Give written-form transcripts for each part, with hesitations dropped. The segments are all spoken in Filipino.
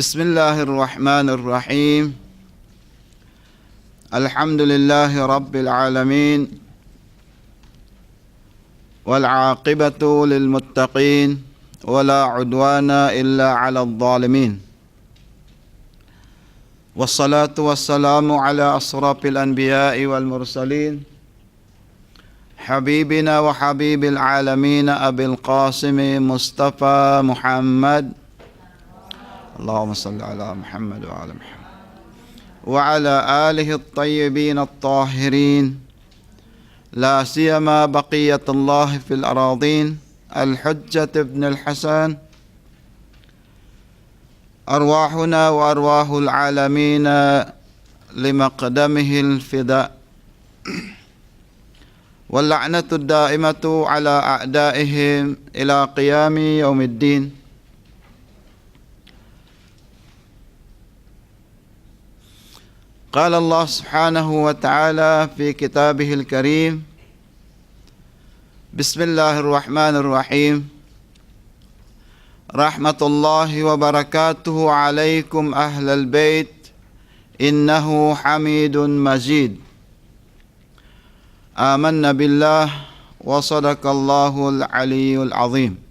بسم الله الرحمن الرحيم. الحمد لله رب العالمين، والعاقبة للمتقين، ولا عدوان إلا على الظالمين، والصلاة والسلام على أشرف الأنبياء والمرسلين، حبيبنا وحبيب العالمين أبي القاسم مصطفى محمد، اللهم صل على محمد وعلى محمد وعلى آله الطيبين الطاهرين، لا سيما بقية الله في الأراضين الحجة ابن الحسن، أرواحنا وأرواح العالمين لمقدمه الفداء، واللعنة الدائمة على أعدائهم إلى قيام يوم الدين. قال الله سبحانه وتعالى في كتابه الكريم: بسم الله الرحمن الرحيم. رحمة الله وبركاته عليكم أهل البيت إنه حميد مجيد. آمنا بالله وصدق الله العلي العظيم.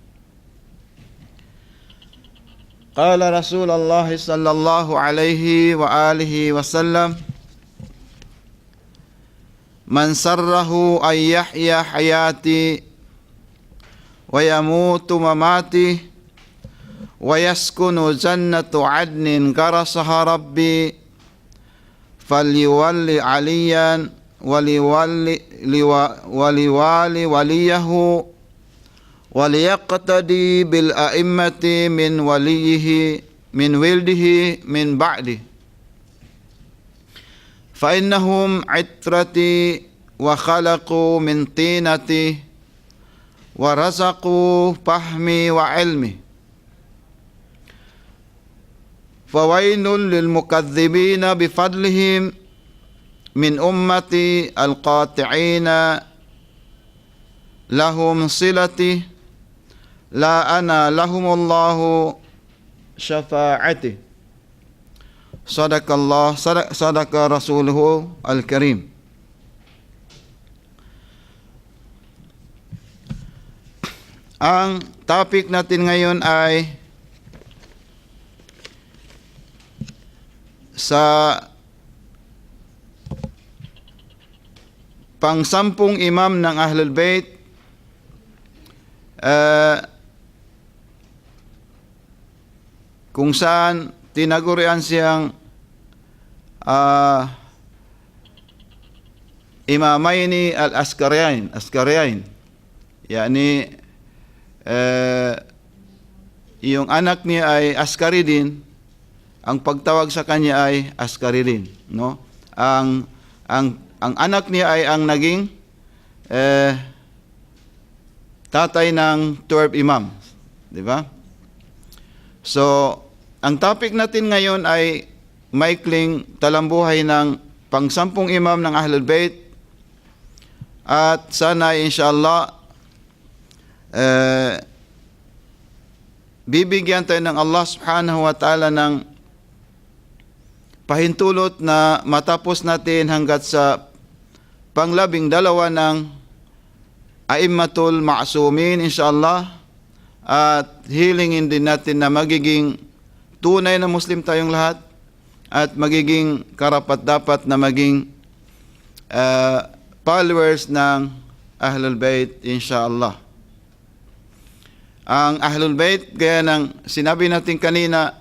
قال رسول الله صلى الله عليه وآله وسلم: من سره أن يحيا حياتي ويموت مماتي ويسكن جنة عدن غرسها ربي فليولي عليا وليوالي وليه وليقتدي بالأئمة من ولده من بعده، فإنهم عترتي وخلقوا من طينتي ورزقوا فهمي وعلمي، فويل للمكذبين بفضلهم من أمتي القاطعين لهم صلتي لا أنا لهم الله شفاعتي. صدق الله صدق رسوله الكريم. Ang topic natin ngayon ay sa pang-sampung imam ng Ahlul Bayt, kung saan tinagurian siyang Imamaini al-Askariyain, yani yung anak niya ay askari din, ang pagtawag sa kanya ay askari din, no? Ang anak niya ay ang naging tatay ng 12 imam, di ba? So, ang topic natin ngayon ay maikling talambuhay ng pang-sampung imam ng Ahlul Bayt, at sana inshallah bibigyan tayo ng Allah subhanahu wa ta'ala ng pahintulot na matapos natin hanggat sa pang-12 ng Aimmatul Ma'sumin inshallah, at hilingin din natin na magiging tunay na Muslim tayong lahat at magiging karapat-dapat na maging followers ng Ahlul Bayt inshallah. Ang Ahlul Bayt, gaya ng sinabi natin kanina,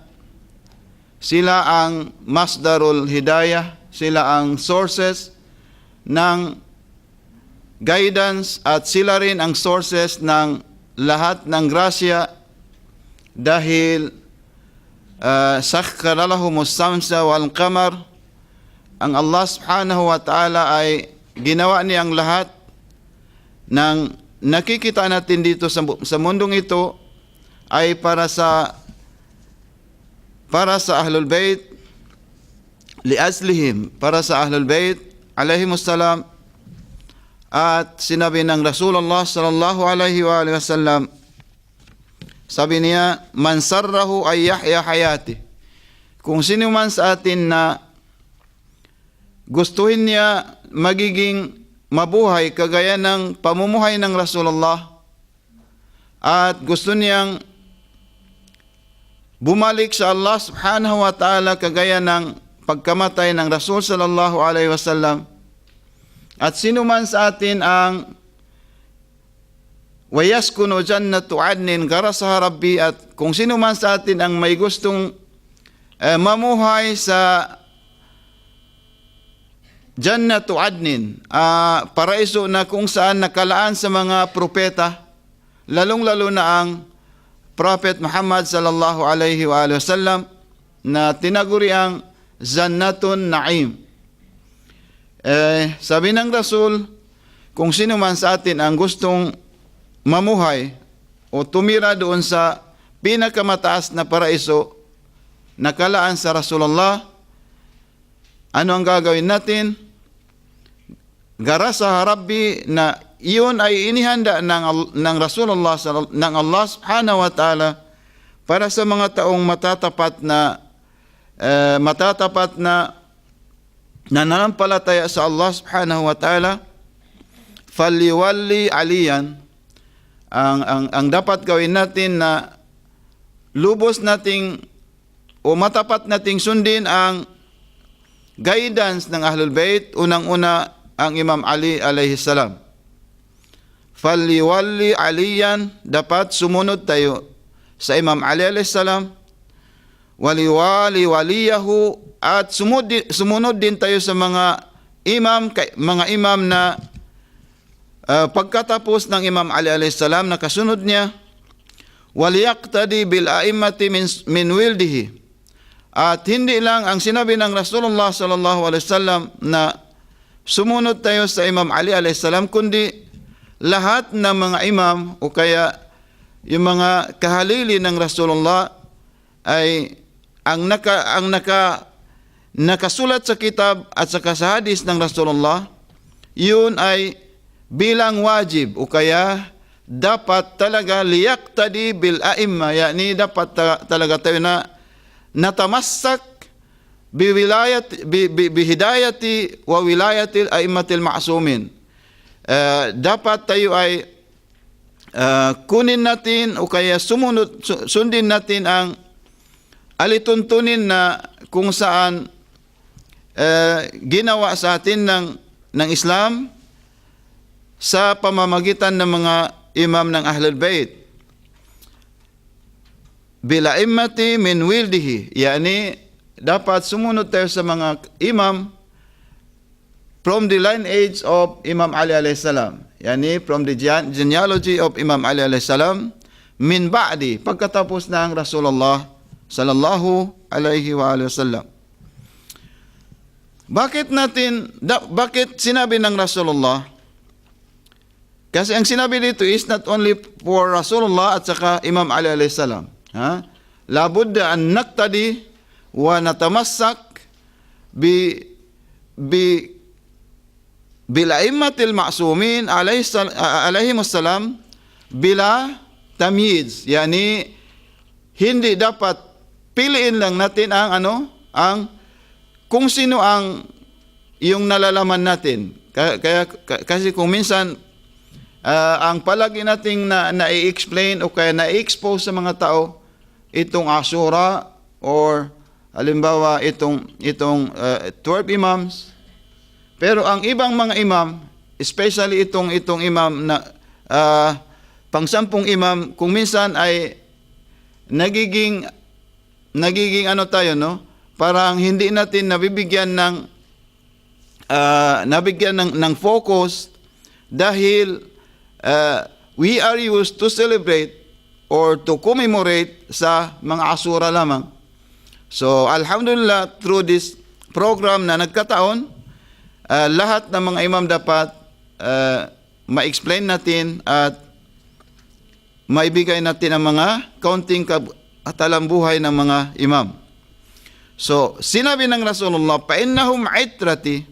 sila ang masdarul hidayah, sila ang sources ng guidance, at sila rin ang sources ng lahat ng grasya, dahil sakhkhara lahumus samsa wal qamar, ang Allah subhanahu wa ta'ala ay ginawa niya ang lahat ng nakikita natin dito sa mundong ito ay para sa Ahlul Bayt, liaslihim, para sa Ahlul Bayt alaihimus salam. At sinabi ng Rasulullah sallallahu alaihi wa sallam, sabi niya, man sarrahu ay yahya hayati, kung sino man sa atin na gustuhin niya magiging mabuhay kagaya ng pamumuhay ng Rasulullah at gusto niyang bumalik sa Allah subhanahu wa ta'ala kagaya ng pagkamatay ng Rasul sallallahu alaihi wasallam, at sino man sa atin ang wayaskunu jannatu adnin garasaha rabbi, at kung sino man sa atin ang may gustong mamuhay sa Jannatu Adnin, paraiso na kung saan nakalaan sa mga propeta, lalong-lalo na ang Prophet Muhammad sallallahu alaihi wa sallam na tinaguri ang Jannatun Naim. Sabi ng Rasul, kung sino man sa atin ang gustong mamuhay o tumira doon sa pinakamataas na paraiso nakalaan sa Rasulullah, ano ang gagawin natin? Garasa Rabbi, na iyon ay inihanda ng Rasulullah, ng Allah subhanahu wa ta'ala para sa mga taong matatapat na nananampalataya sa Allah subhanahu wa ta'ala. Faliwali aliyan, ang dapat gawin natin na lubos nating o matapat nating sundin ang guidance ng Ahlul Bayt. Unang-una ang Imam Ali alayhi salam. Faliwali aliyan, dapat sumunod tayo sa Imam Ali alayhi salam. Waliwali waliyahu, at sumunod din tayo sa mga imam na pagkatapos ng Imam Ali alayhi salam na kasunod niya. Waliyaqtadi bil a'immati min wildihi, at hindi lang ang sinabi ng Rasulullah sallallahu alaihi wasallam na sumunod tayo sa Imam Ali alayhi salam, kundi lahat ng mga imam o kaya yung mga kahalili ng Rasulullah ay nakasulat sa kitab at sa hadis ng Rasulullah, yun ay bilang wajib o kaya dapat talaga liyaqtadi bil a'imma, yani dapat talaga tayo na natamassak bihidayati wa wilayatil a'immatil ma'sumin. Dapat tayo ay kunin natin o kaya sundin natin ang alituntunin na kung saan ginawa sa atin ng Islam sa pamamagitan ng mga imam ng Ahlul Bayt. Bila immati min wildihi, yani dapat sumunod tayo sa mga imam from the lineage of Imam Ali alayhi salam, yani from the genealogy of Imam Ali alayhi salam, min ba'di, pagkatapos ng Rasulullah sallallahu alaihi wa sallam. Bakit sinabi ng Rasulullah? Kasi ang sinabi dito is not only for Rasulullah at saka Imam Ali alayhi salam. Labudda an naqtadi wa natamassak bil a'immatil ma'sumin alayhim assalam bila tamyiz, yani hindi dapat piliin lang natin ang kung sino ang yung nalalaman natin. Kasi kung minsan ang palagi nating na-i-explain o kaya na-i-expose sa mga tao itong Ashura or halimbawa itong 12 imams, pero ang ibang mga imam, especially itong imam na pang-10 imam, kung minsan ay nagiging tayo, no? Parang hindi natin nabibigyan ng focus dahil we are used to celebrate or to commemorate sa mga Ashura lamang. So alhamdulillah, through this program na nagkataon, lahat ng mga imam dapat ma-explain natin at maibigay natin ang mga kaunting katalambuhay ng mga imam. So, sinabi ng Rasulullah, pa'innahum itrati,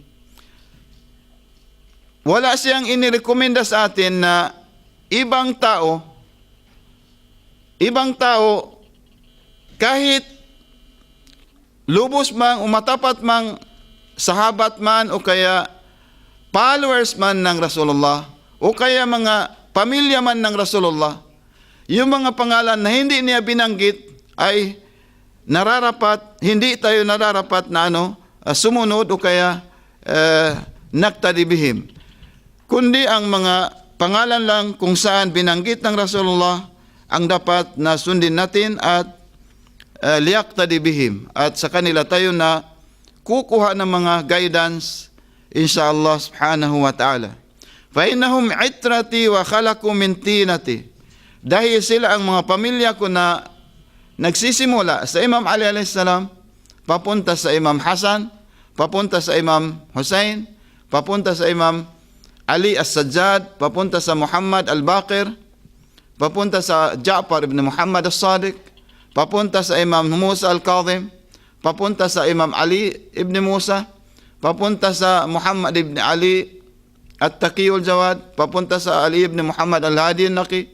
wala siyang inirekomenda sa atin na ibang tao kahit lubos mang umatapat mang sahabat man o kaya followers man ng Rasulullah o kaya mga pamilya man ng Rasulullah, yung mga pangalan na hindi niya binanggit ay nararapat, hindi tayo nararapat na sumunod o kaya naktadibihim. Kundi ang mga pangalan lang kung saan binanggit ng Rasulullah ang dapat na sundin natin at liyaktadibihim. At sa kanila tayo na kukuha ng mga guidance insyaAllah subhanahu wa ta'ala. فَإِنَّهُمْ عِتْرَتِي وَخَلَقُوا مِنْ تِينَتِي. Dahil sila ang mga pamilya ko na nagsisimula sa Imam Ali a.s. papunta sa Imam Hasan, papunta sa Imam Hussein, papunta sa Imam Ali as-Sajjad, papunta sa Muhammad al-Baqir, papunta sa Ja'far ibn Muhammad as-Sadiq, papunta sa Imam Musa al-Kadhim, papunta sa Imam Ali ibn Musa, papunta sa Muhammad ibn Ali at-Taqiyul Jawad, papunta sa Ali ibn Muhammad al-Hadi al-Naqi.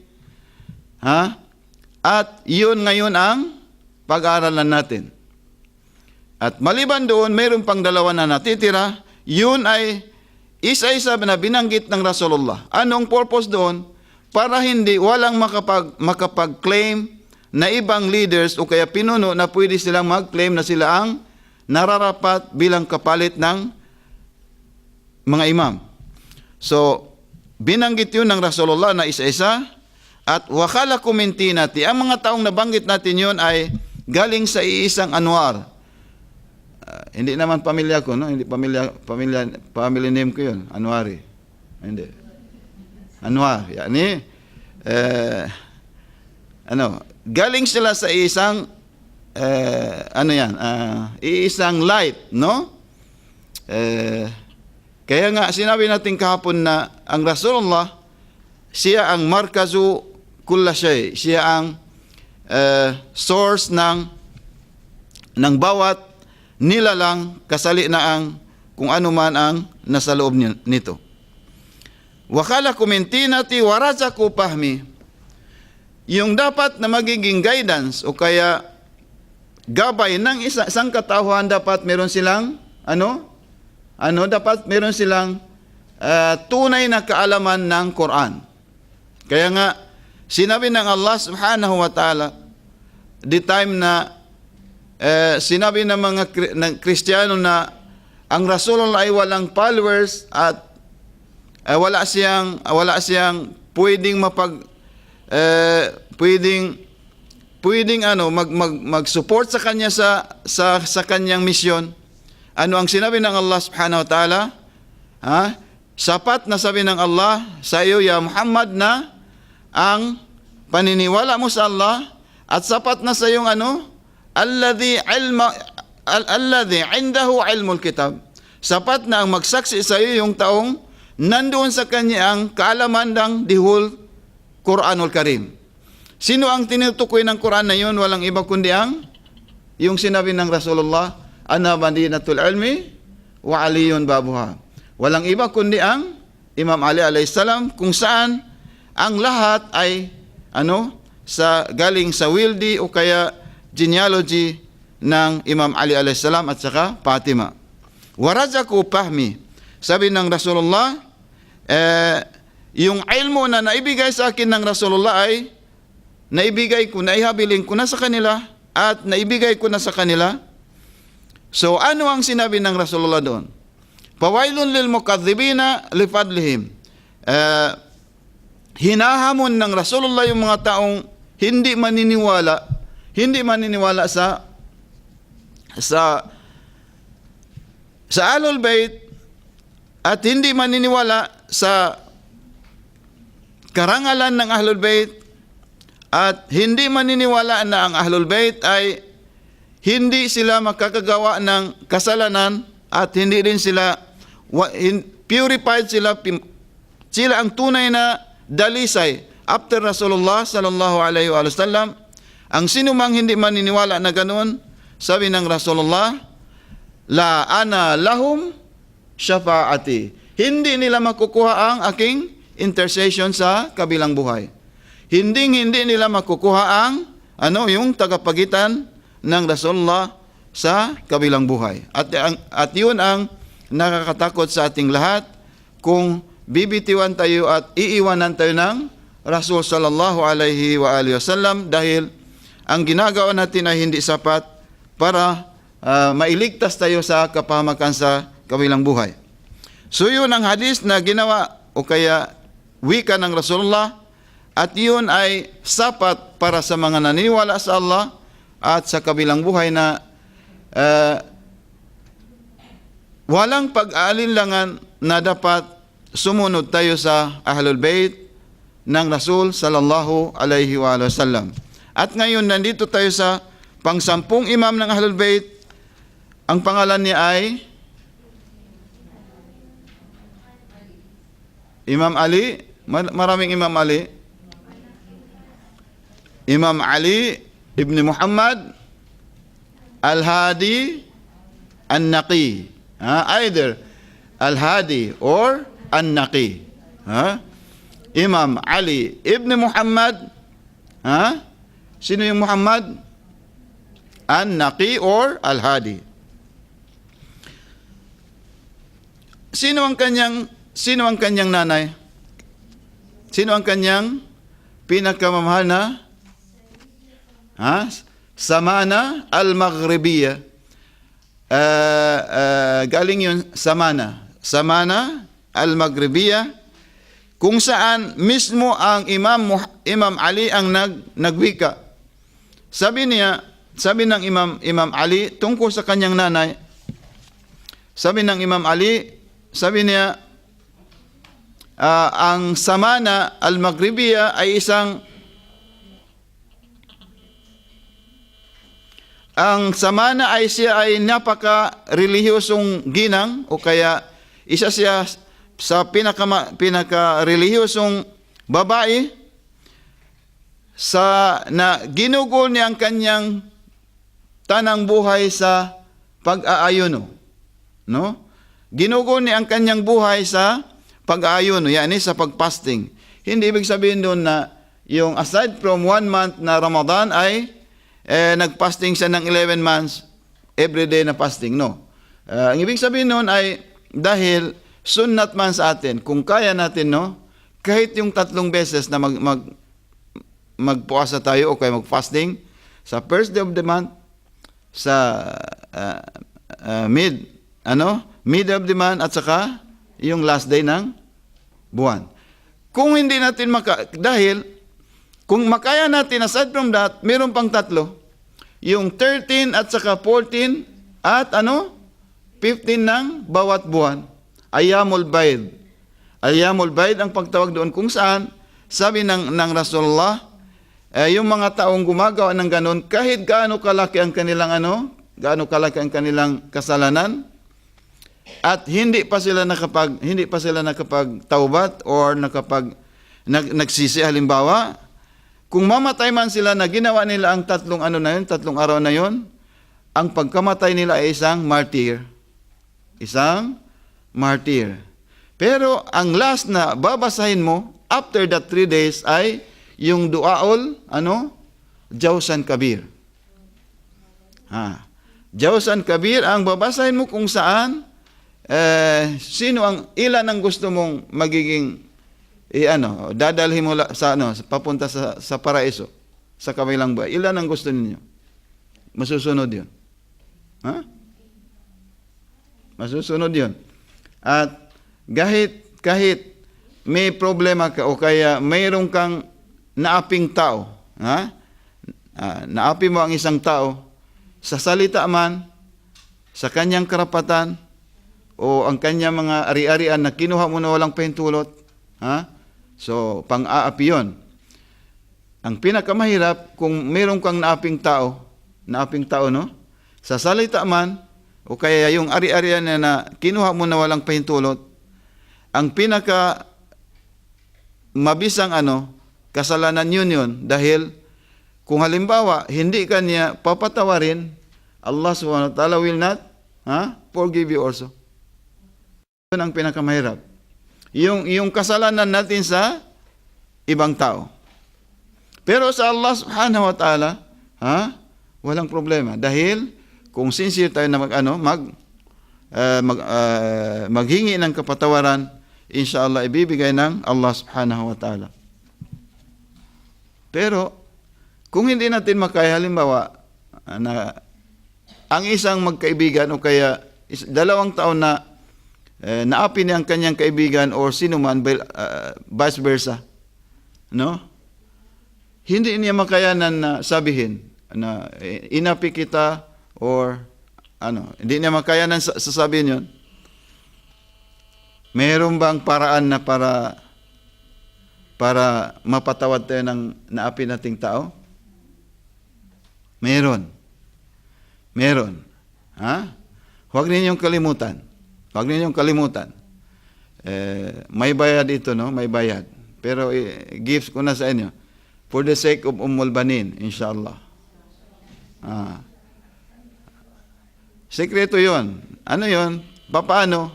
At yun ngayon ang pag-aaralan natin. At maliban doon, mayroon pang dalawa na natitira. Yun ay isa-isa na binanggit ng Rasulullah. Anong purpose doon? Para walang makapag-claim na ibang leaders o kaya pinuno na pwede silang mag-claim na sila ang nararapat bilang kapalit ng mga imam. So, binanggit yun ng Rasulullah na isa-isa. At wakala kumintinati, ang mga taong nabanggit natin yun ay galing sa iisang Anwar. Hindi naman pamilya ko, no? Hindi family name ko yun, Anwari. Hindi. Anwar, yani, galing sila sa isang, iisang light, no? Kaya nga, sinabi natin kahapon na ang Rasulullah, siya ang markazu kulla shay. Siya ang source ng bawat nilalang, kasali na ang kung ano man ang nasa loob nito. Wakala kumintinati warazaku pahmi. Yung dapat na magiging guidance o kaya gabay ng isang katauhan, dapat meron silang dapat meron silang tunay na kaalaman ng Quran. Kaya nga, sinabi ng Allah subhanahu wa ta'ala, the time na sinabi ng mga Kristiyano na ang Rasulullah ay walang followers at wala siyang pwedeng mag-support sa kanya sa kanyang misyon. Ano ang sinabi ng Allah subhanahu wa ta'ala? Sapat na sabi ng Allah sa iyo, ya Muhammad, na ang paniniwala mo sa Allah, at sapat na sa iyong alladhi indahu ilmul kitab. Sapat na ang magsaksi sa iyo yung taong nandoon sa kanya ang kaalaman ng dihul Quranul Karim. Sino ang tinutukoy ng Quran na yun? Walang iba kundi yung sinabi ng Rasulullah, ana madinatul ilmi wa aliyun babuha. Walang iba kundi ang Imam Ali alayhis salam, kung saan ang lahat ay galing sa wildi o kaya genealogy ng Imam Ali alayhis salam at saka Fatima. Warazaku pahmi. Sabi ng Rasulullah, yung ilmo na naibigay sa akin ng Rasulullah ay naibigay ko, naihabiling ko na sa kanila at naibigay ko na sa kanila. So ano ang sinabi ng Rasulullah doon? Pawailun lil mukadzibina li fadlihim. Hinahamon ng Rasulullah yung mga taong hindi maniniwala sa Ahlul Bait at hindi maniniwala sa karangalan ng Ahlul Bait at hindi maniniwala na ang Ahlul Bait ay hindi sila makakagawa ng kasalanan at hindi din sila purified, sila ang tunay na dalisay after Rasulullah sallallahu alaihi wasallam. Ang sino mang hindi maniniwala na ganoon, sabi ng Rasulullah, la ana lahum syafaati. Hindi nila makukuha ang aking intercession sa kabilang buhay. Hindi nila makukuha ang yung tagapagitan ng Rasulullah sa kabilang buhay. At yun ang nakakatakot sa ating lahat, kung bibitiwan tayo at iiwanan tayo ng Rasul sallallahu alaihi wa alihi wasallam, dahil ang ginagawa natin ay hindi sapat para mailigtas tayo sa kapahamakan sa kabilang buhay. So yun ang hadis na ginawa o kaya wika ng Rasulullah, at yun ay sapat para sa mga naniniwala sa Allah at sa kabilang buhay na walang pag-aalinlangan na dapat sumunod tayo sa Ahlul Bayt ng Rasul sallallahu alaihi wa sallam. At ngayon nandito tayo sa pang-10 imam ng Ahlul Bayt. Ang pangalan niya ay Imam Ali. Maraming Imam Ali. Imam Ali ibn Muhammad Al-Hadi An-Naqi. Either Al-Hadi or An-Naqi. Imam Ali ibn Muhammad. Sino yung Muhammad? An-Naqi or Al-Hadi. Sino ang kanyang nanay? Sino ang kanyang pinakamamahal na? Samana al-Maghribiyya. Galing yun, Samana al-Maghribiyya, kung saan mismo ang Imam Ali ang nagwika. Sabi ng Imam Ali tungkol sa kanyang nanay, sabi ng Imam Ali, sabi niya, ang Samana al-Maghribiyya ay ang Samana ay siya ay napaka-relihiyosong ginang, o kaya isa siya sa pinaka-relihiyosong babae na ginugol niya ang kanyang tanang buhay sa pag-aayuno. No? Ginugol niya ang kanyang buhay sa pag-aayuno, yani sa pag-fasting. Hindi ibig sabihin doon na yung aside from 1 month na Ramadan ay nag-fasting siya ng 11 months, everyday na fasting. No. Ang ibig sabihin noon ay dahil sunnat man sa atin, kung kaya natin, no, kahit yung 3 beses na magpuasa tayo o kaya mag-fasting, sa first day of the month, sa mid of the month, at saka yung last day ng buwan. Kung hindi natin dahil kung makaya natin, aside from that, meron pang 3. Yung 13 at saka 14 at 15 ng bawat buwan. Ayyamul Bayd. Ayyamul Bayd ang pagtawag doon, kung saan sabi ng Rasulullah, yung mga taong gumagawa ng ganun, kahit gaano kalaki ang kanilang kasalanan, at hindi pa sila nakapagtaubat or nagsisi, halimbawa, kung mamatay man sila na ginawa nila ang 3 araw na yon, ang pagkamatay nila ay isang martyr. Isang martyr. Pero ang last na babasahin mo after that 3 days ay yung duaol, Jawsan Kabir. Jawsan Kabir ang babasahin mo, kung saan ilan ang gusto mong magiging dadalhin mo papunta sa paraiso, sa kabilang buhay. Ilan ang gusto ninyo? Masusunod 'yon. Masusunod 'yon. At kahit may problema ka o kaya mayroon kang naaping tao, naapi mo ang isang tao sa salita man, sa kanyang karapatan, o ang kanyang mga ari-arian na kinuha mo na walang pahintulot, so pang-aapi yun. Ang pinakamahirap, kung mayroon kang naaping tao, no? Sa salita man, o kaya yung ari-arian na kinuha mo na walang pahintulot, ang pinaka mabisang kasalanan yun, dahil kung halimbawa, hindi ka niya papatawarin, Allah subhanahu wa ta'ala will not forgive you also. Yun ang pinakamahirap. Yung kasalanan natin sa ibang tao. Pero sa Allah subhanahu wa ta'ala, walang problema. Dahil kung sincere tayo na maghingi ng kapatawaran, inshallah ibibigay ng Allah subhanahu wa ta'ala. Pero kung hindi natin makaya, halimbawa na ang isang magkaibigan o kaya 2 taon na naapi niya ang kanyang kaibigan or sino man, vice versa, no? Hindi niya makayanan na sabihin na inapi kita or hindi niya makayanan sasabihin yun. Meron bang paraan na para mapatawad tayo ng naapi nating tao? Meron. Ha? Huwag ninyong kalimutan. May bayad ito, no? May bayad. Pero gifts ko na sa inyo. For the sake of Banin, inshallah. Sekreto yon. Ano yon? Paano?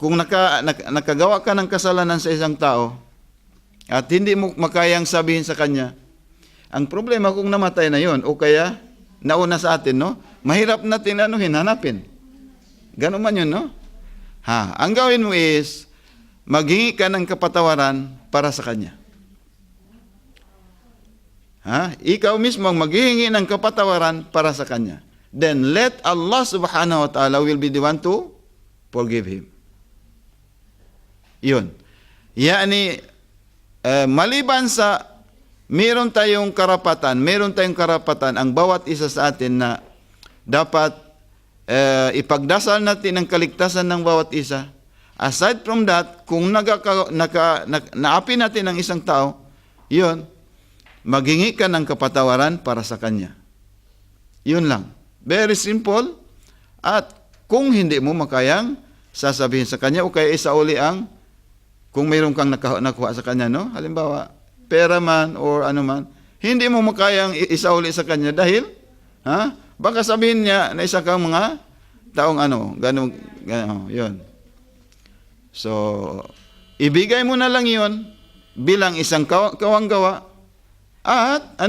Kung nakagawa ka ng kasalanan sa isang tao at hindi mo makayang sabihin sa kanya, ang problema kung namatay na yon o kaya nauna sa atin, no? Mahirap natin hanapin. Ganun man yun, no? Ang gawin mo is maghingi ka ng kapatawaran para sa kanya. Ikaw mismo ang maghihingi ng kapatawaran para sa kanya. Then let Allah subhanahu wa ta'ala will be the one to forgive him. Yun. Yani, maliban sa meron tayong karapatan ang bawat isa sa atin na dapat ipagdasal natin ang kaligtasan ng bawat isa. Aside from that, kung naapi natin ang isang tao, yun, maghingi ka ng kapatawaran para sa kanya. Yun lang. Very simple. At kung hindi mo makayang sasabihin sa kanya o kaya isauli kung mayroon kang nakuha sa kanya, no? Halimbawa, pera man or ano man, hindi mo makayang isauli sa kanya dahil, baka sabihin niya na isa kang mga taong ganun, yun. So, ibigay mo na lang yun bilang isang kawanggawa at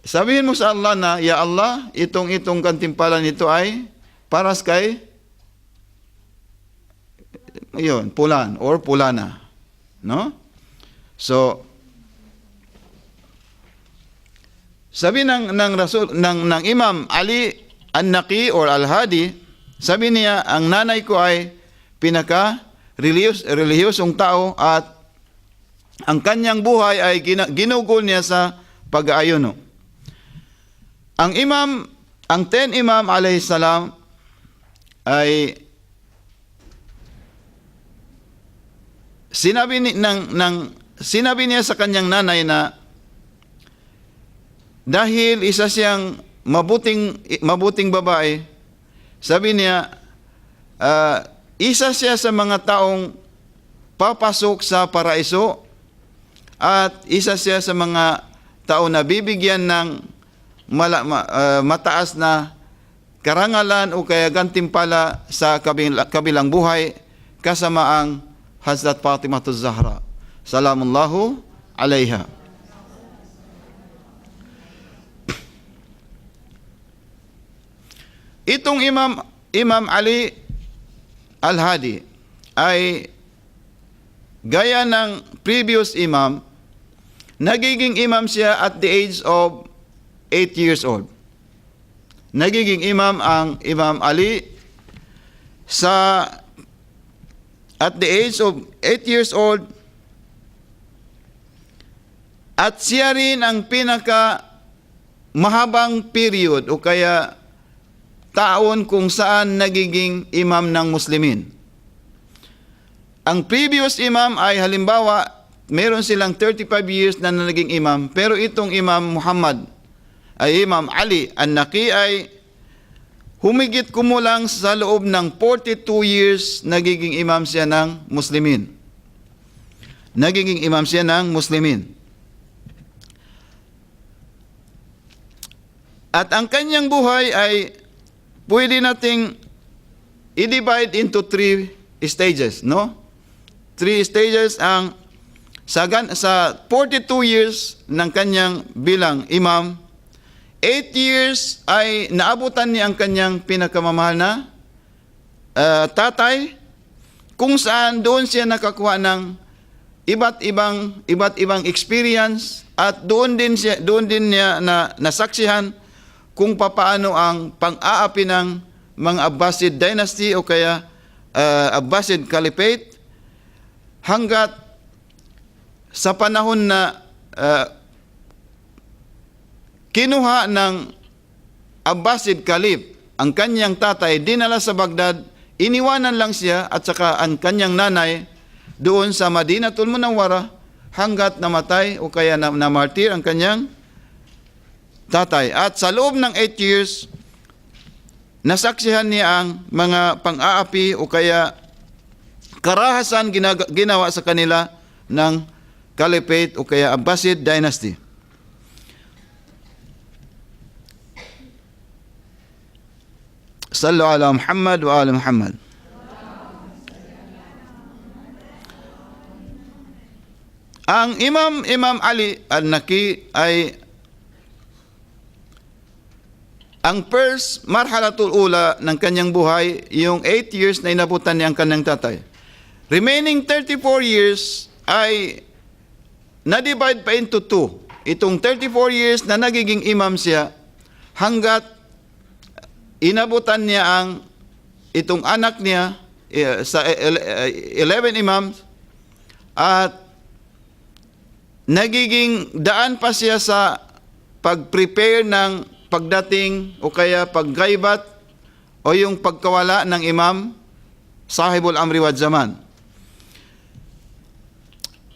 sabihin mo sa Allah na, Ya Allah, itong gantimpalan nito ay para kay Pulan or Pulana. No? So, sabi ng Rasul ng Imam Ali An-Naqi or Al-Hadi, sabi niya, ang nanay ko ay relihiyosong tao at ang kanyang buhay ay ginugol niya sa pag-aayuno. Ang 10 Imam alayhi salam ay sinabi niya sa kanyang nanay na dahil isa siyang mabuting babae, sabi niya, isa siya sa mga taong papasok sa paraiso at isa siya sa mga tao na bibigyan ng mataas na karangalan o kaya gantimpala sa kabilang buhay kasama ang Hazrat Fatimah Az-Zahra salamullahu alaiha. Itong Imam Ali Al-Hadi ay gaya ng previous imam, nagiging imam siya at the age of 8 years old. Nagiging imam ang Imam Ali at the age of 8 years old, at siya rin ang pinaka mahabang period o kaya taon kung saan nagiging imam ng Muslimin. Ang previous imam ay halimbawa, meron silang 35 years na naging imam, pero itong Imam Muhammad ay Imam Ali An-Naqi ay humigit kumulang sa loob ng 42 years nagiging imam siya ng Muslimin. Nagiging imam siya ng Muslimin. At ang kanyang buhay ay pwede nating i-divide into 3 stages, no? 3 stages ang sa 42 years ng kanyang bilang imam, 8 years ay naabutan niya ang kanyang pinakamamahal na tatay, kung saan doon siya nakakuha ng iba't ibang experience, at doon din niya nasaksihan kung papaano ang pang-aapi ng mga Abbasid dynasty o kaya Abbasid Caliphate, hanggat sa panahon na kinuha ng Abbasid Caliph ang kanyang tatay, dinala sa Baghdad, iniwanan lang siya at saka ang kanyang nanay doon sa Madinatul Munawwara hanggat namatay o kaya namartir ang kanyang tatay. At sa loob ng 8 years, nasaksihan niya ang mga pang-aapi o kaya karahasan ginawa sa kanila ng Caliphate o kaya Abbasid dynasty. Sallu ala Muhammad wa ala Muhammad. Ang Imam Ali al-Naqi ay ang first marhalatul ula ng kanyang buhay, yung 8 years na inabutan niya ang kanyang tatay. Remaining 34 years ay na-divide pa into 2. Itong 34 years na nagiging imam siya hanggat inabutan niya ang itong anak niya sa 11 imams, at nagiging daan pa siya sa pag-prepare ng pagdating o kaya paggaybat o yung pagkawala ng imam sahibul amri wad zaman.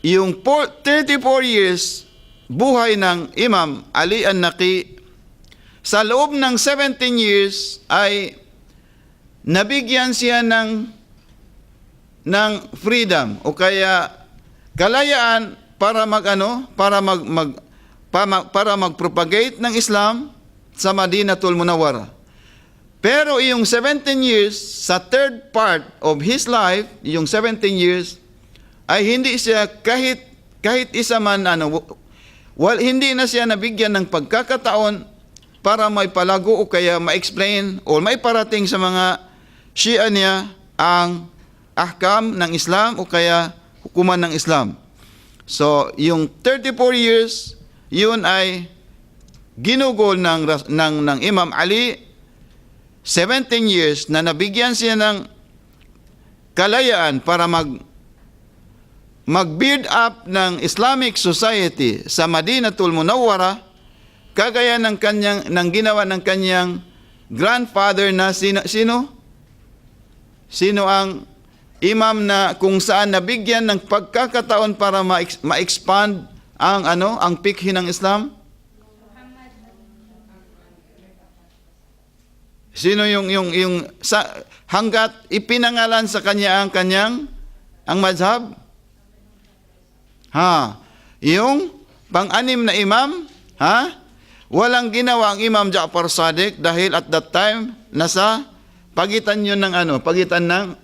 Yung 34 years buhay ng Imam Ali al-Naqi, sa loob ng 17 years ay nabigyan siya ng freedom o kaya kalayaan para mag-propagate ng Islam sa Madinatul Munawwara. Pero yung 17 years, sa third part of his life, yung 17 years, ay hindi siya kahit isa man, hindi na siya nabigyan ng pagkakataon para may palago o kaya ma-explain o may parating sa mga Shia niya ang ahkam ng Islam o kaya hukuman ng Islam. So, yung 34 years, yun ay ginugol ng Imam Ali. 17 years na nabigyan siya ng kalayaan para mag-build up ng Islamic society sa Madinatul Munawwara, kagaya ng ginawa ng kanyang grandfather na sino ang imam na kung saan nabigyan ng pagkakataon para ma-expand ang fikhi ng Islam? Sino yung hanggat ipinangalan sa kanya ang mazhab? Yung pang-anim na imam, walang ginawa ang Imam Ja'far Sadiq dahil at that time nasa pagitan yun ng pagitan ng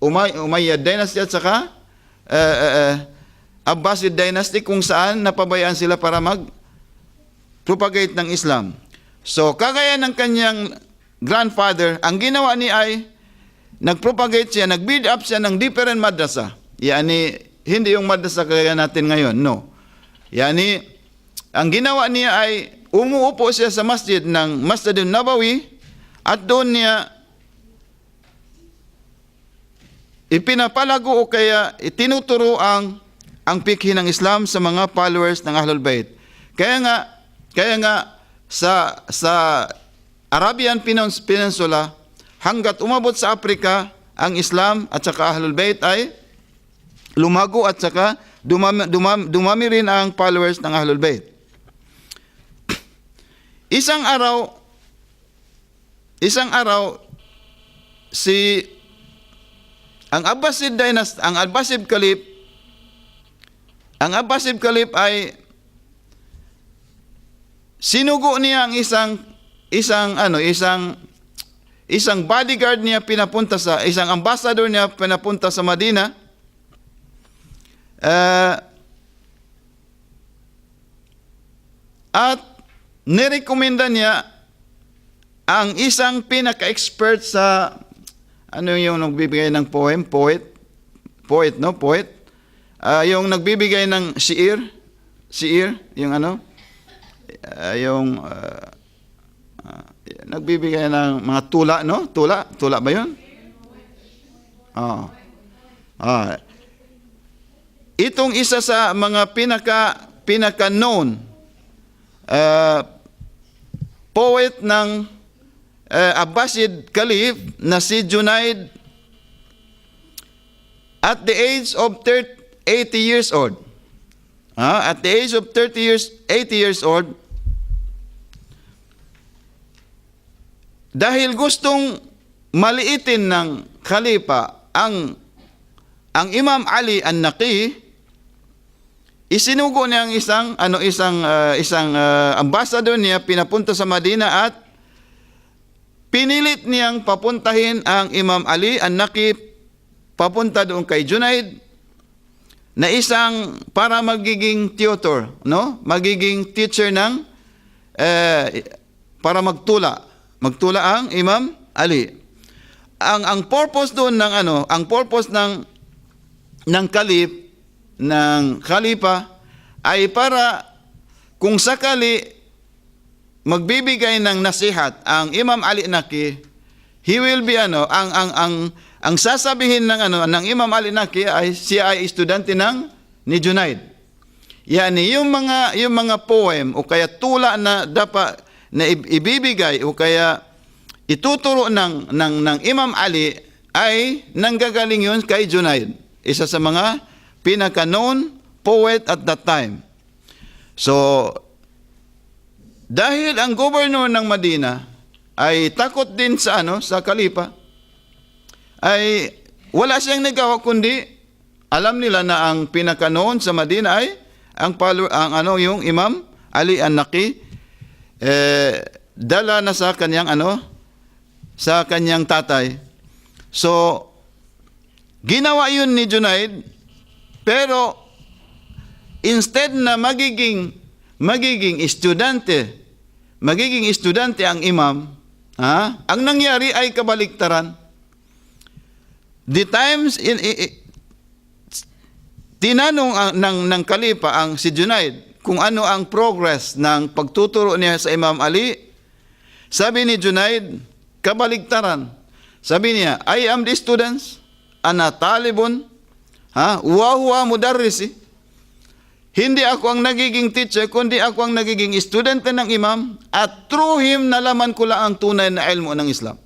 Umayyad dynasty at saka Abbasid dynasty, kung saan napabayaan sila para mag-propagate ng Islam. So, kagaya ng kanyang grandfather, ang ginawa niya ay nag-propagate siya, nag-build up siya ng different madrasa. Yani, hindi yung madrasa kagaya natin ngayon, no. Yani, ang ginawa niya ay umuupo siya sa masjid ng Masjidun Nabawi at doon niya ipinapalago o kaya itinuturo ang fikhi ng Islam sa mga followers ng Ahlul Bayt. Kaya nga sa Arabian Peninsula hanggat umabot sa Africa ang Islam at saka Ahlul Bayt ay lumago at saka dumami rin ang followers ng Ahlul Bayt. Isang araw ang Abbasid dynasty, ang Abbasid Caliph ay sinugo niya ang isang bodyguard niya pinapunta sa isang ambassador niya pinapunta sa Madina. At nirekomenda niya ang isang pinaka-expert sa ano yung nagbibigay ng poet, yung nagbibigay ng siir, yung ano, nagbibigay ng mga tula, no? Tula ba yun? Itong isa sa mga pinaka-known poet ng Abbasid Caliph na si Junaid at the age of 80 years old. At the age of 80 years old, dahil gustong maliitin ng Khalifa ang Imam Ali an-Naqi, isinugo niya ang isang ambassador niya, pinapunta sa Madina at pinilit niyang papuntahin ang Imam Ali an-Naqi papunta doon kay Junaid na isang para magiging tutor, no? Magiging teacher ng para magtula ang Imam Ali. Ang purpose doon ang purpose ng Khalifa ay para kung sakali magbibigay ng nasihat ang Imam Ali Naqi, he will be ang sasabihin ng Imam Ali Naqi ay siya ay estudyante ni Junaid. Yani yung mga poem o kaya tula na dapat na ibibigay o kaya ituturo ng Imam Ali ay nanggagaling yun kay Junaid, isa sa mga pinaka-known poet at that time. So dahil ang governor ng Madina ay takot din sa Khalifa, ay wala siyang nagawa kundi alam nila na ang pinaka-known sa Madina ay yung Imam Ali an-Naqi, dala na sa kanyang tatay. So ginawa yun ni Junaid, pero instead na magiging estudyante ang imam, ang nangyari ay kabaliktaran. Tinanong ng Khalifa si Junaid kung ano ang progress ng pagtuturo niya sa Imam Ali. Sabi ni Junaid, kabaliktaran. Sabi niya, I am the students, ana talibun, wa huwa mudarrisi. Hindi ako ang nagiging teacher, kundi ako ang nagiging estudyante ng imam, at through him nalaman ko lang ang tunay na ilmu ng Islam.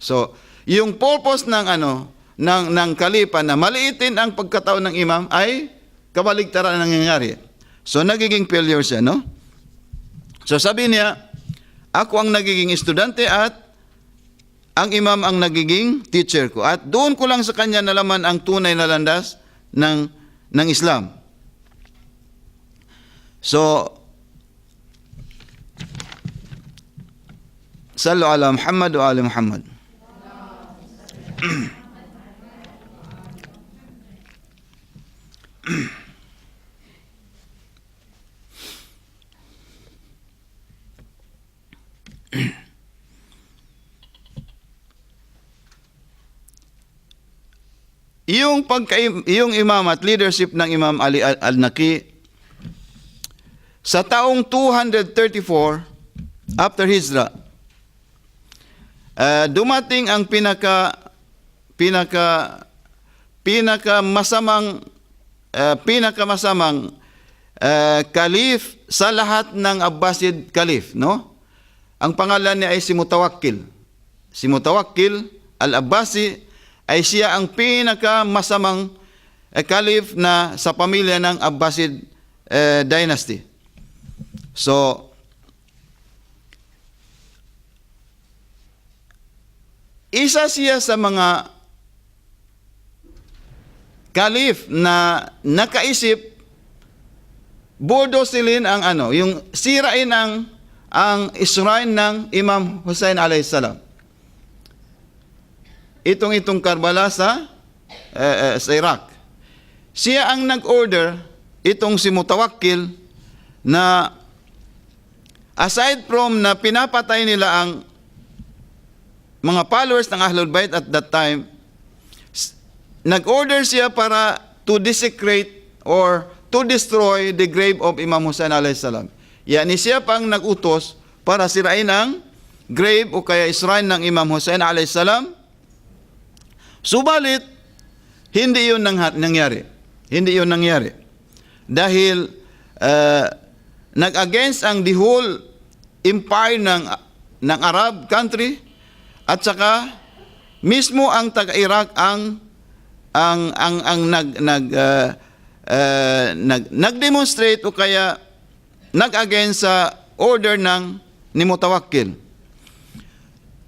So, yung purpose ng Khalifa na maliitin ang pagkatao ng imam ay kabaligtaran ang nangyayari. So, nagiging failure siya, no? So, sabi niya, ako ang nagiging estudyante at ang imam ang nagiging teacher ko. At doon ko lang sa kanya nalaman ang tunay na landas ng Islam. So, sallu ala Muhammad wa ali Muhammad. Yung imam at leadership ng Imam Ali al-Naqi sa taong 234 after Hijrah, dumating ang pinakamasamang kalif sa lahat ng Abbasid Caliph, no? Ang pangalan niya ay si Mutawakkil. Si Mutawakkil al-Abbasi ay siya ang pinakamasamang kalif na sa pamilya ng Abbasid dynasty. So, isa siya sa mga kalif na nakaisip bordosilin yung sirain ang shrine ng Imam Hussein alayhis salam. Itong Karbala sa Iraq. Siya ang nag-order, itong si Mutawakkil, na aside from na pinapatay nila ang mga followers ng Ahlul Bayt at that time, nag-order siya para to desecrate or to destroy the grave of Imam Hussein alayhi salam. Yani siya pang nag-utos para sirain ang grave o kaya shrine ng Imam Hussein alayhi salam. Subalit, hindi yun nangyari. Hindi yun nangyari. Dahil nag-against ang the whole empire ng Arab country at saka mismo ang taga-Iraq ang nag-demonstrate o kaya nag-against sa order ng ni Mutawakkil.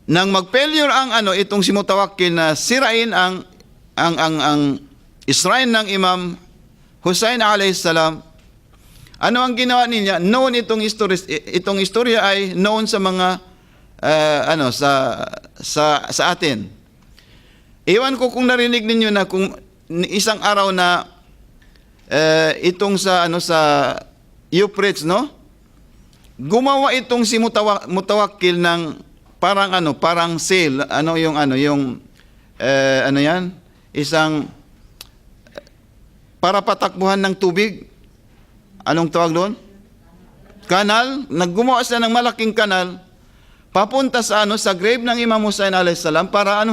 Nang mag-failure ang itong si Mutawakkil na sirain ang shrine ng Imam Hussein alayhi salam, ano ang ginawa niya? Known itong istorya ay known sa mga sa atin. Iwan ko kung narinig ninyo na kung isang araw na itong sa Euphrates, no? Gumawa itong si Mutawakkil ng parang sail, isang para patakbuhan ng tubig. Anong tawag doon? Kanal. Naggumawa siya ng malaking kanal papunta sa grave ng Imam Hussein alayhi salam para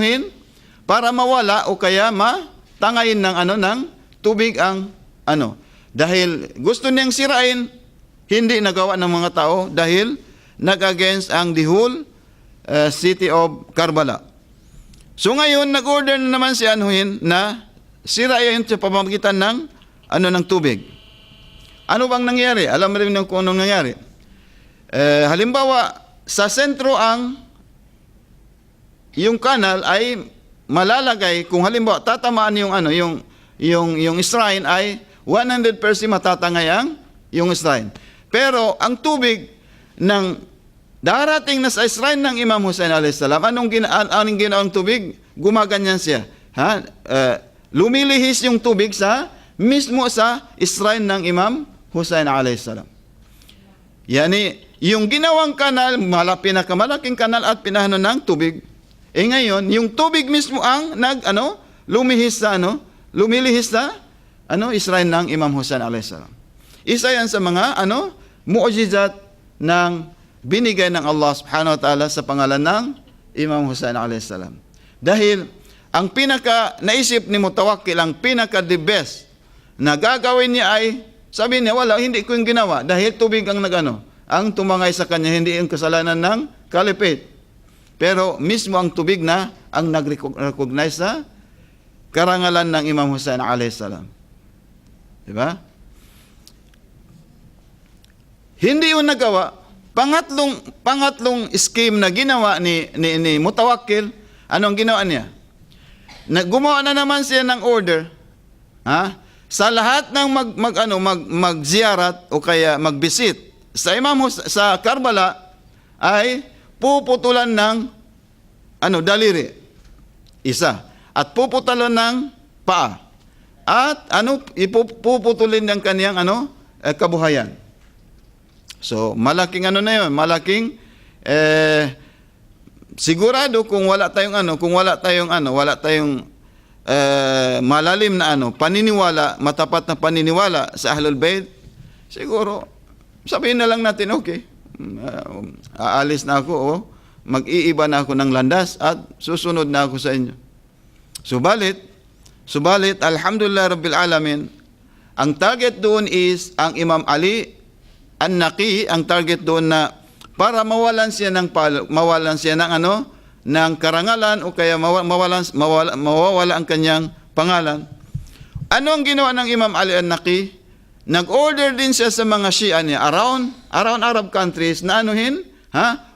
para mawala o kaya matangayin ng tubig ang dahil gusto niyang sirain, hindi nagawa ng mga tao dahil nag-against ang the whole city of Karbala. So ngayon nag-order na naman si na sirain sa pamamagitan ng tubig. Ano bang nangyari? Alam mo rin kung anong nangyari. Halimbawa, sa sentro yung kanal ay malalagay, kung halimbawa tatamaan yung shrine ay 100% matatangay yung shrine. Pero ang tubig ng darating na sa shrine ng Imam Hussein alayhi salam, anong ginawang tubig? Gumaganyan siya. Lumilihis yung tubig mismo sa shrine ng Imam Hussein alayhi salam. Yani, yung ginawang kanal, pinakamalaking kanal at pinahano ng tubig. Ngayon, yung tubig mismo ang lumilihis sa shrine ng Imam Hussein alayhi salam. Isa yan sa mga mu'jizat ng binigay ng Allah subhanahu wa ta'ala sa pangalan ng Imam Hussein alayhi salam. Dahil ang naisip ni Mutawakkil, ang the best na gagawin niya ay, sabi niya, hindi ko yung ginawa dahil tubig ang ang tumangay sa kanya, hindi yung kasalanan ng Caliphate. Pero mismo ang tubig na ang nag-recognize sa karangalan ng Imam Hussein alayhi salam. Diba? Hindi yun nagawa. Pangatlong scheme na ginawa ni Mutawakkil, anong ginawa niya? Gumawa na naman siya ng order, sa lahat ng magziyarat o kaya magbisit sa sa Karbala ay puputulan ng daliri, isa, at puputulan ng paa, at ipuputulin ng kaniyang kabuhayan. So malaking na yun, malaking sigurado kung wala tayong malalim na paniniwala, matapat na paniniwala sa Ahlul Bayt, siguro sabihin na lang natin, okay, aalis na ako, mag-iiba na ako ng landas at susunod na ako sa inyo. Subalit, alhamdulillah rabbil alamin, ang target doon is ang Imam Ali An-Naqi, ang target doon na para mawalan siya ng karangalan o kaya mawawala ang kanyang pangalan. Ano ang ginawa ng Imam Ali An-Naqi? Nag-order din siya sa mga Shia niya around Arab countries na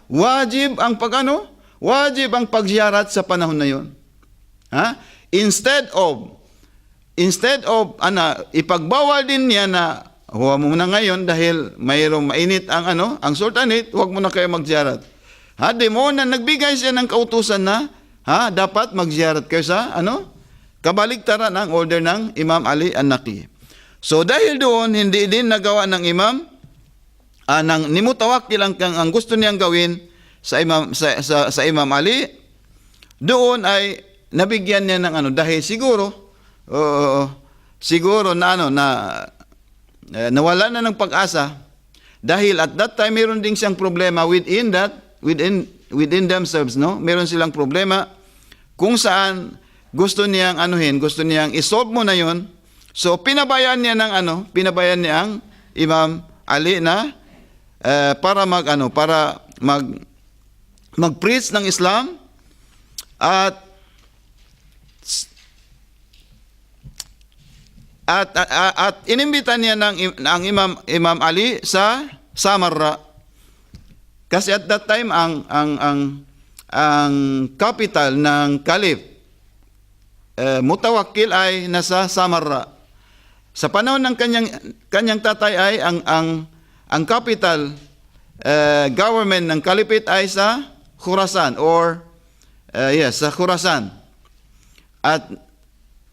wajib ang pagziyarat sa panahon na yon. Instead of ipagbawal din niya na huwag mo na ngayon dahil mayroong mainit ang sultanate, huwag mo na kayo magziyarat. Di mo na nagbigay siya ng kautusan na dapat magziyarat kayo sa kabaligtaran ng order ng Imam Ali An-Naqi. So dahil doon, hindi din nagawa ng Imam nang ni Mutawakkil ang gusto niyang gawin sa Imam Ali, doon ay nabigyan niya ng ano, dahil siguro na nawala na ng pag-asa, dahil at that time meron ding siyang problema within themselves, no? Meron silang problema kung saan gusto niyang isolve mo na 'yon. So pinabayaan niya ang Imam Ali na para mag-preach ng Islam, at inimbita niya ang Imam Ali sa Samarra. Kasi at that time ang capital ng Caliph Mutawakkil ay nasa Samarra. Sa panahon ng kanyang tatay ay ang capital government ng Caliphate ay sa Khurasan, sa Khurasan. At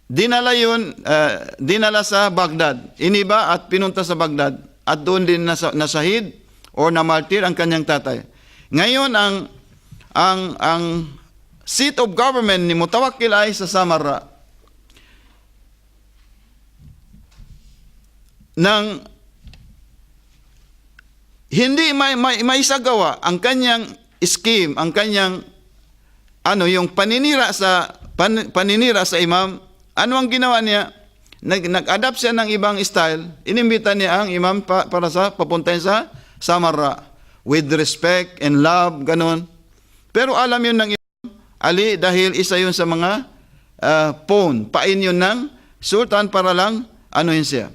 dinala sa Baghdad. Iniba at pinunta sa Baghdad. At doon din nasahid o namartir ang kanyang tatay. Ngayon ang seat of government ni Mutawakkil ay sa Samarra. Nang hindi may isagawa ang kanyang scheme, ang kanyang yung paninira sa imam, ano ang ginawa niya? Nag-adapt siya ng ibang style. Inimbita niya ang imam para papuntahin sa Samarra with respect and love, ganon. Pero alam yun ng Ali, dahil isa yun sa mga pain yun ng sultan para lang anuhin siya.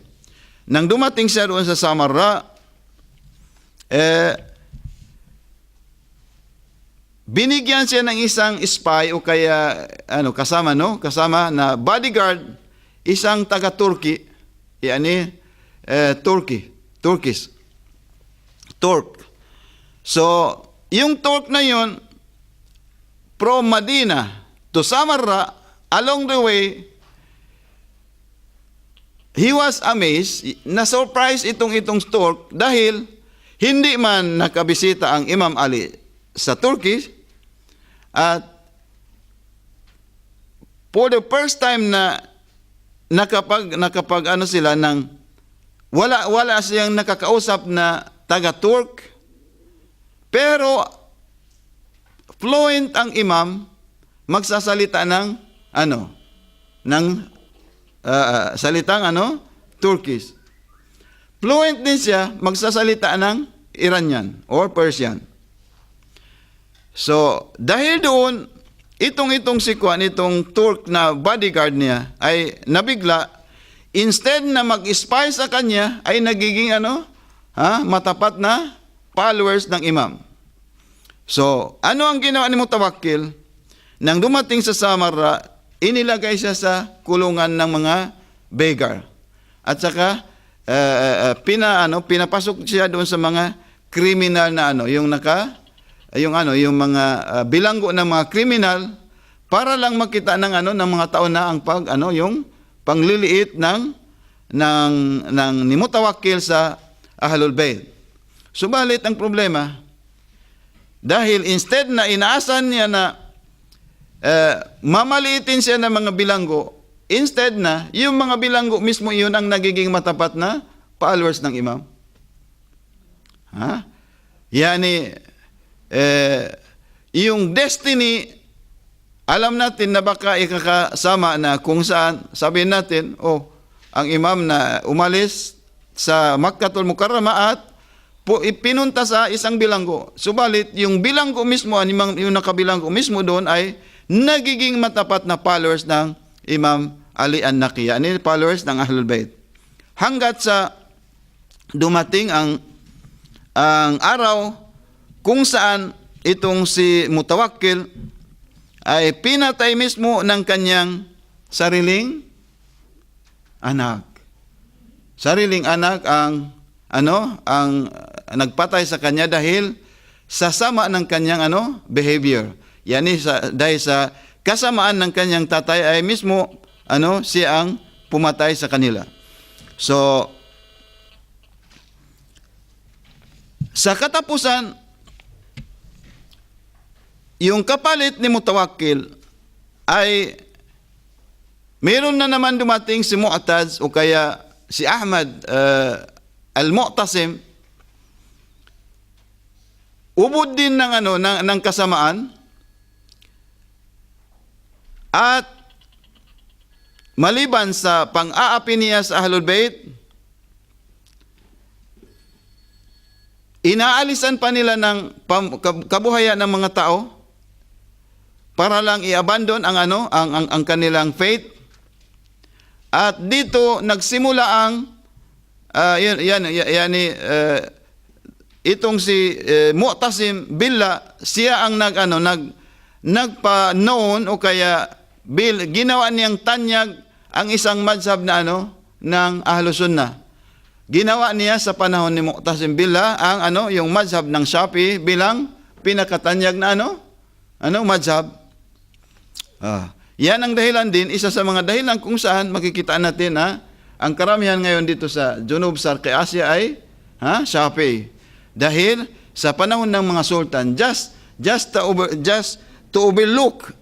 Nang dumating siya doon sa Samarra, binigyan siya ng isang spy o kaya kasama na bodyguard, isang taga-Turkey, Turk. So, yung Turk na yun, from Medina to Samarra, along the way, he was amazed, na-surprise itong Turk dahil hindi man nakabisita ang Imam Ali sa Turkey, at for the first time na nakapag sila ng wala siyang nakakausap na taga-Turk, pero fluent ang imam magsasalita ng salitang Turkish. Fluent din siya magsasalita ng Iranian or Persian. So, dahil doon, itong Turk na bodyguard niya ay nabigla, instead na mag-spy sa kanya, ay nagiging matapat na followers ng imam. So, ano ang ginawa ni Mutawakkil? Nang dumating sa Samarra, inilagay siya sa kulungan ng mga beggar. At saka, pinapasok siya doon sa mga criminal na yung mga bilanggo ng mga kriminal, para lang makita ng mga tao na ang yung pangliliit ng ni Mutawakkil sa Ahlul Bayt. Subalit ang problema, dahil instead na inaasahan niya na mamaliitin siya ng mga bilanggo, instead na yung mga bilanggo mismo yun ang nagiging matapat na followers ng imam. Yung destiny, alam natin na baka ikakasama na kung saan, sabihin natin, ang imam na umalis sa Makkatul Mukarramah at pinunta sa isang bilanggo. Subalit, yung bilanggo mismo, yung nakabilanggo mismo doon ay nagiging matapat na followers ng Imam Ali an-Naqi, followers ng Ahlul Bayt. Hanggat sa dumating ang araw kung saan itong si Mutawakkil ay pinatay mismo ng kanyang sariling anak. Sariling anak ang nagpatay sa kanya dahil sa sama ng kanyang behavior. Dahil sa kasamaan ng kanyang tatay ay mismo siya ang pumatay sa kanila. So Sa katapusan, yung kapalit ni Mutawakkil ay meron na naman dumating si Mu'taz o kaya si Ahmad al-Mu'tasim. Ubod din ng ng kasamaan at maliban sa pang-aapi niya sa Ahlul Bayt, inaalisan pa nila ng kabuhayan ng mga tao para lang i-abandon ang kanilang faith. At dito nagsimula ang itong si Mu'tasim Billah, siya ang nagpa-known o kaya ginawa niyang tanyag ang isang madhab na ng Ahlus Sunnah. Ginawa niya sa panahon ni Mu'tasim Billah ang yung madhab ng Shafi'i bilang pinakatanyag na madhab. Yan ang dahilan din, isa sa mga dahilan kung saan makikita natin ang karamihan ngayon dito sa Junub Sarqi Asia ay Shafi'i. Dahil sa panahon ng mga sultan, just to overlook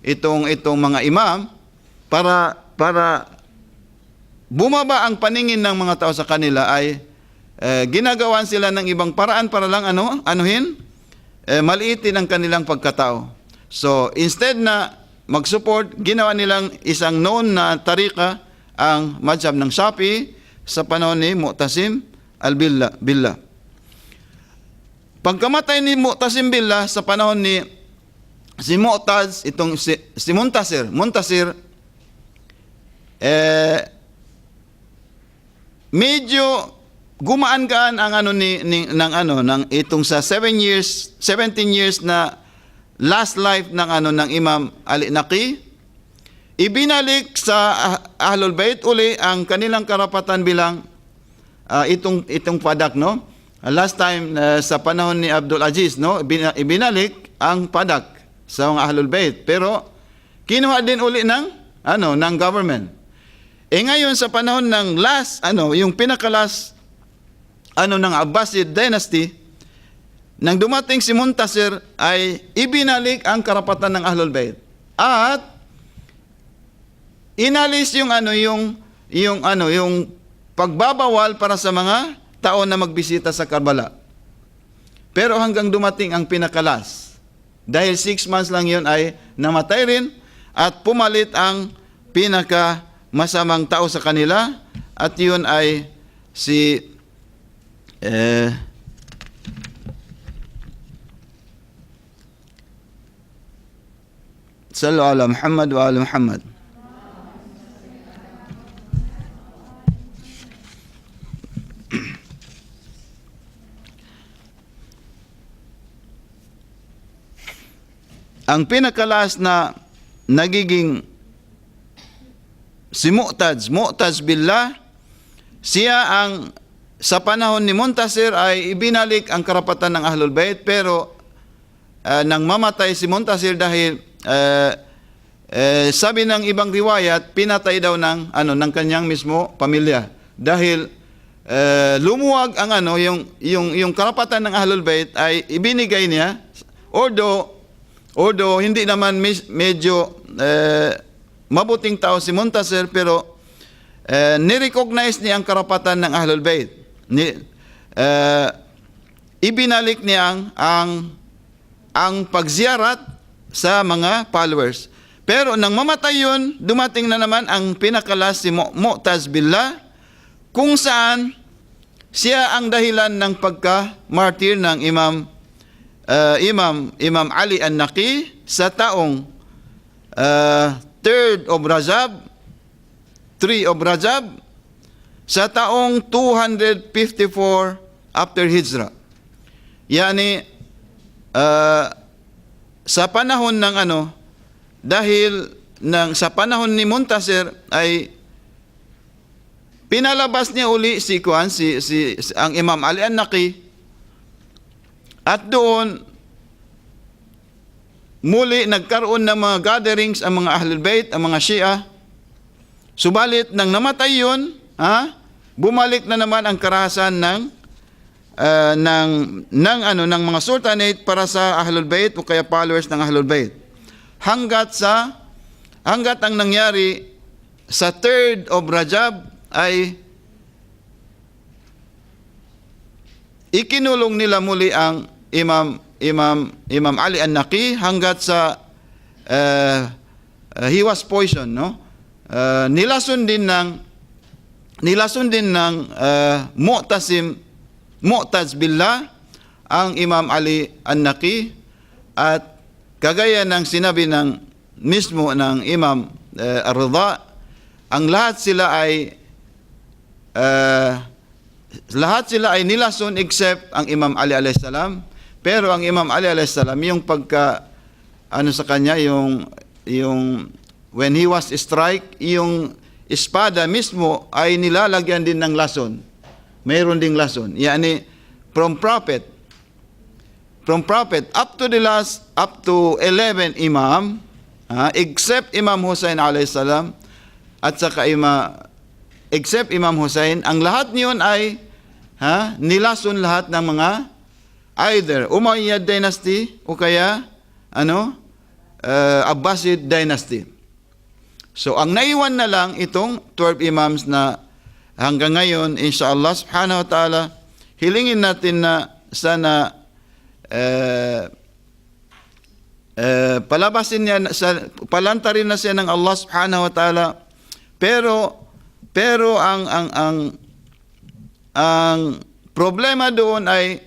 itong mga imam para bumaba ang paningin ng mga tao sa kanila, ay ginagawan sila ng ibang paraan para lang maliitin ang kanilang pagkatao. So instead na mag-support, ginawa nilang isang known na tarika ang madhab ng Shafi'i sa panahon ni Mu'tasim al-Billah. Pagkamatay ni Mu'tasim Billah sa panahon ni si Mu'taz, itong si Muntasir, medyo gumaan-gaan ang ng itong sa 17 years na last life ng Imam Ali Naqi. Ibinalik sa Ahlul Bayt uli ang kanilang karapatan bilang itong padak, no? Last time sa panahon ni Abdul Aziz, no, ibinalik ang padak sa mga Ahlul Bayt, pero kinuha din uli ng government. Ngayon sa panahon ng yung pinakalas ng Abbasid dynasty, nang dumating si Muntasir, ay ibinalik ang karapatan ng Ahlul Bayt at inalis yung pagbabawal para sa mga tao na magbisita sa Karbala. Pero hanggang dumating ang pinakalas, dahil 6 months lang yun, ay namatay rin at pumalit ang pinaka masamang tao sa kanila, at yun ay si Sallu ala Muhammad wa ala Muhammad. Ang pinakalas na nagiging si Mu'taz Billah, siya ang sa panahon ni Muntasir ay ibinalik ang karapatan ng Ahlul Bayt, pero nang mamatay si Muntasir, dahil sabi ng ibang riwayat, pinatay daw ng kanyang mismo pamilya, dahil lumuwag ang yung karapatan ng Ahlul Bayt ay ibinigay niya, although hindi naman medyo mabuting tao si Muntasir, pero nirecognize niya ang karapatan ng Ahlul Bayt. Ibinalik niya ang pagziyarat sa mga followers. Pero nang mamatay yun, dumating na naman ang pinakalas si Mu'taz Billah, kung saan siya ang dahilan ng pagka-martyr ng Imam Ali an-Naqi sa taong 3 of Rajab sa taong 254 after Hijrah. Yani sa panahon ng sa panahon ni Muntasir ay pinalabas niya uli ang Imam Ali an-Naqi, at doon muli nagkaroon ng mga gatherings ang mga Ahlul Bayt, ang mga Shia. Subalit nang namatay yun, bumalik na naman ang karahasan ng mga sultanate para sa Ahlul Bayt o kaya followers ng Ahlul Bayt. Hanggat ang nangyari sa 3rd of Rajab ay ikinulong nila muli ang Imam Ali an-Naqi hanggat sa he was poisoned, no? Nilason din ng Mu'taz billah ang Imam Ali an-Naqi, at kagaya ng sinabi ng mismo ng Imam Ar-Ridha, ang lahat sila ay nilason except ang Imam Ali alayhis salam. Pero ang Imam Ali alayhis salam, yung sa kanya, yung when he was strike, yung espada mismo ay nilalagyan din ng lason. Mayroon ding lason. Yani from prophet up to 11 imam, except Imam Hussein alayhis salam, at saka except Imam Hussein, ang lahat niyon ay nilason lahat ng mga either Umayyad dynasty o kaya Abbasid dynasty. So ang naiwan na lang itong 12 imams na hanggang ngayon, inshallah subhanahu wa ta'ala, hilingin natin na sana palantarin na siya ng Allah subhanahu wa ta'ala. Pero ang problema doon ay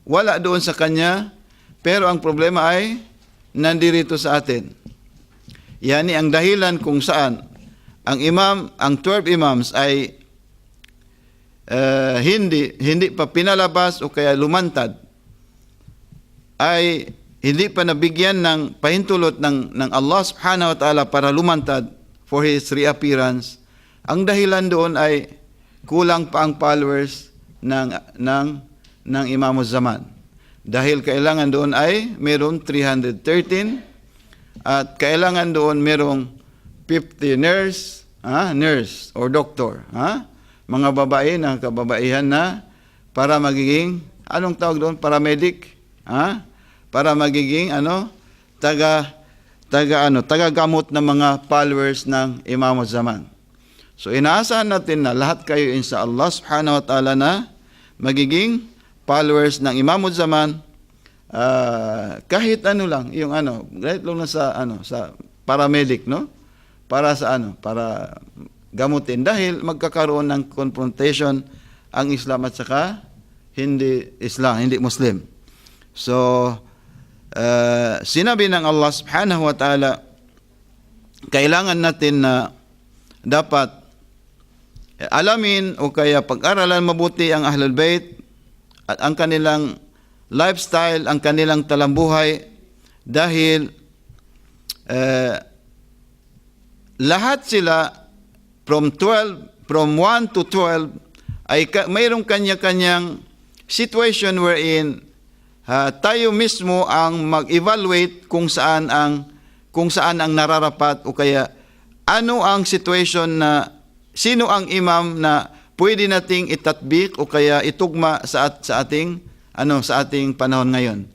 wala doon sa kanya, pero ang problema ay nandirito sa atin. Yani ang dahilan kung saan ang 12 imams ay hindi pa pinalabas o kaya lumantad, ay hindi pa nabigyan ng pahintulot ng Allah subhanahu wa ta'ala para lumantad for His reappearance. Ang dahilan doon ay kulang pa ang followers ng Imamuz Zaman. Dahil kailangan doon ay mayroon 313 at kailangan doon mayroong 50 nurse or doctor, mga babae na kababaihan na para magiging, anong tawag doon? Paramedic, para magiging taga-gamot ng mga followers ng Imamuz Zaman. So inaasahan natin na lahat kayo insya Allah subhanahu wa ta'ala na magiging followers ng Imamuz Zaman, kahit lang yung kahit lang sa paramedic, no? Para para gamutin, dahil magkakaroon ng confrontation ang Islam at saka hindi Muslim. So sinabi ng Allah subhanahu wa ta'ala, kailangan natin na dapat alamin o kaya pag-aralan mabuti ang Ahlul Bayt at ang kanilang lifestyle, ang kanilang talambuhay, dahil lahat sila from 1 to 12 ay mayroong kanya-kanyang situation wherein tayo mismo ang mag-evaluate kung saan ang nararapat o kaya ano ang situation na sino ang imam na pwede nating itatbik o kaya itugma sa ating panahon ngayon.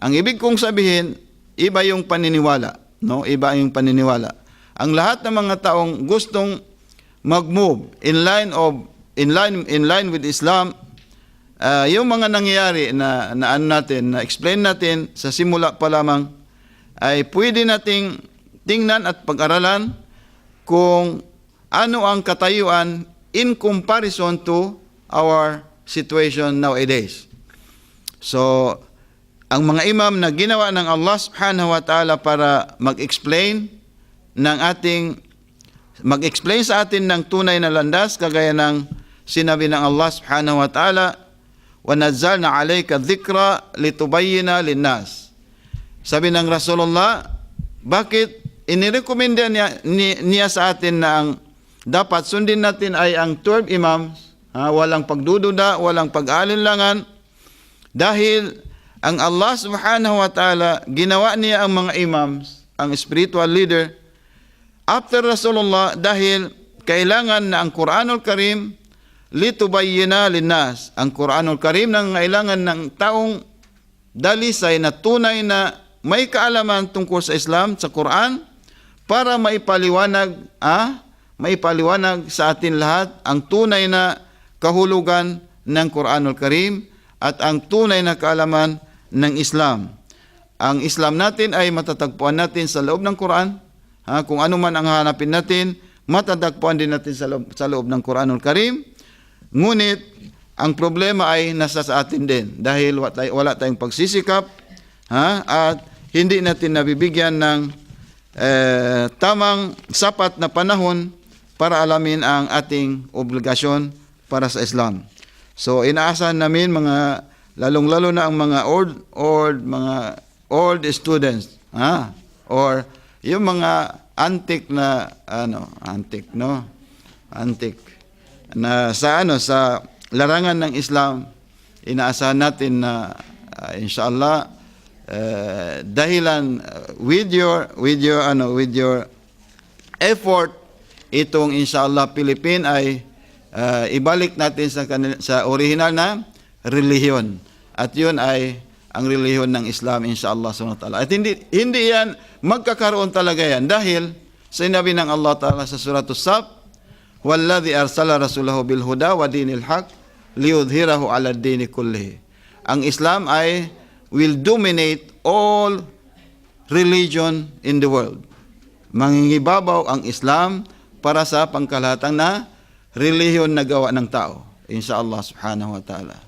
Ang ibig kong sabihin, iba yung paniniwala, no? Iba yung paniniwala. Ang lahat ng mga taong gustong mag-move in line with Islam, yung mga nangyayari na explain natin sa simula pa lamang, ay pwede nating tingnan at pag-aralan kung ano ang katayuan in comparison to our situation nowadays. So, ang mga imam na ginawa ng Allah subhanahu wa ta'ala para mag-explain sa atin ng tunay na landas, kagaya ng sinabi ng Allah subhanahu wa ta'ala, وَنَزَّلْنَا عَلَيْكَ الذِّكْرَ لِتُبَيِّنَ لِلنَّاسِ. Sabi ng Rasulullah, bakit inirekomenda niya sa atin na ang dapat sundin natin ay ang 12 imams, walang pagdududa, walang pag-aalinlangan, dahil ang Allah subhanahu wa ta'ala, ginawa niya ang mga imams, ang spiritual leader, after Rasulullah, dahil kailangan na ang Quranul Karim litubayyana linnas. Ang Quranul Karim nangangailangan ng taong dalisay na tunay na may kaalaman tungkol sa Islam, sa Quran, para maipaliwanag sa atin lahat ang tunay na kahulugan ng Quranul Karim at ang tunay na kaalaman ng Islam. Ang Islam natin ay matatagpuan natin sa loob ng Quran. Kung ano man ang hanapin natin, matatagpuan din natin sa loob ng Quranul Karim. Ngunit, ang problema ay nasa sa atin din dahil wala tayong pagsisikap at hindi natin nabibigyan ng tamang sapat na panahon para alamin ang ating obligasyon para sa Islam. So inaasahan namin lalong-lalo na ang mga old students, or yung mga antique na sa larangan ng Islam. Inaasahan natin na inshallah dahilan with your effort, itong inshallah Philippine ay ibalik natin sa original na relihiyon, at yun ay ang relihiyon ng Islam, inshallah subhanahu wa ta'ala. At hindi yan magkakaroon talaga yan dahil sinabi ng Allah Ta'ala sa Suratul Saf, "Walladhi arsala rasulahu bil huda wa dinil haq liyudhhirahu 'ala ad-dini kullihi." Ang Islam ay will dominate all religion in the world. Mangingibabaw ang Islam para sa pangkalahatang na relihiyon na gawa ng tao, inshallah subhanahu wa ta'ala.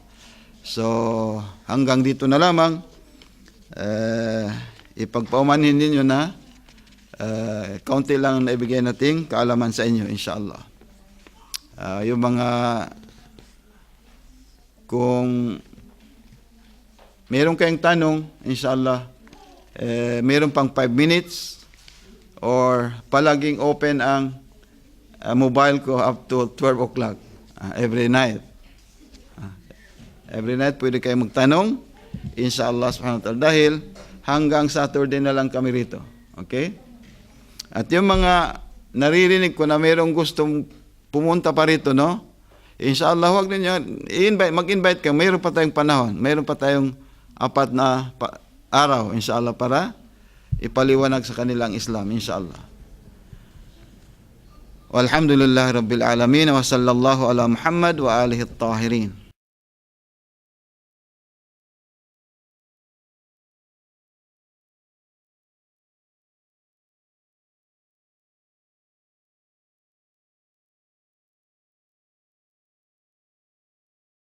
So, hanggang dito na lamang. Ipagpaumanhin ninyo na kaunti lang na ibigay nating kaalaman sa inyo, inshallah. Yung mga, kung meron kayong tanong, inshallah, meron pang 5 minutes or palaging open ang mobile ko up to 12 o'clock every night. Every night pwede kayo magtanong, inshallah subhanahu wa ta'ala, dahil hanggang Saturday na lang kami rito. Okay? At yung mga naririnig ko na mayroong gustong pumunta pa rito, no? Inshallah, huwag ninyo, mag-invite kayo. Mayroon pa tayong panahon. Mayroon pa tayong 4 na araw, inshallah, para ipaliwanag sa kanilang Islam, inshallah. Walhamdulillah Rabbil Alamin wa sallallahu ala Muhammad wa alihi at-tahirin.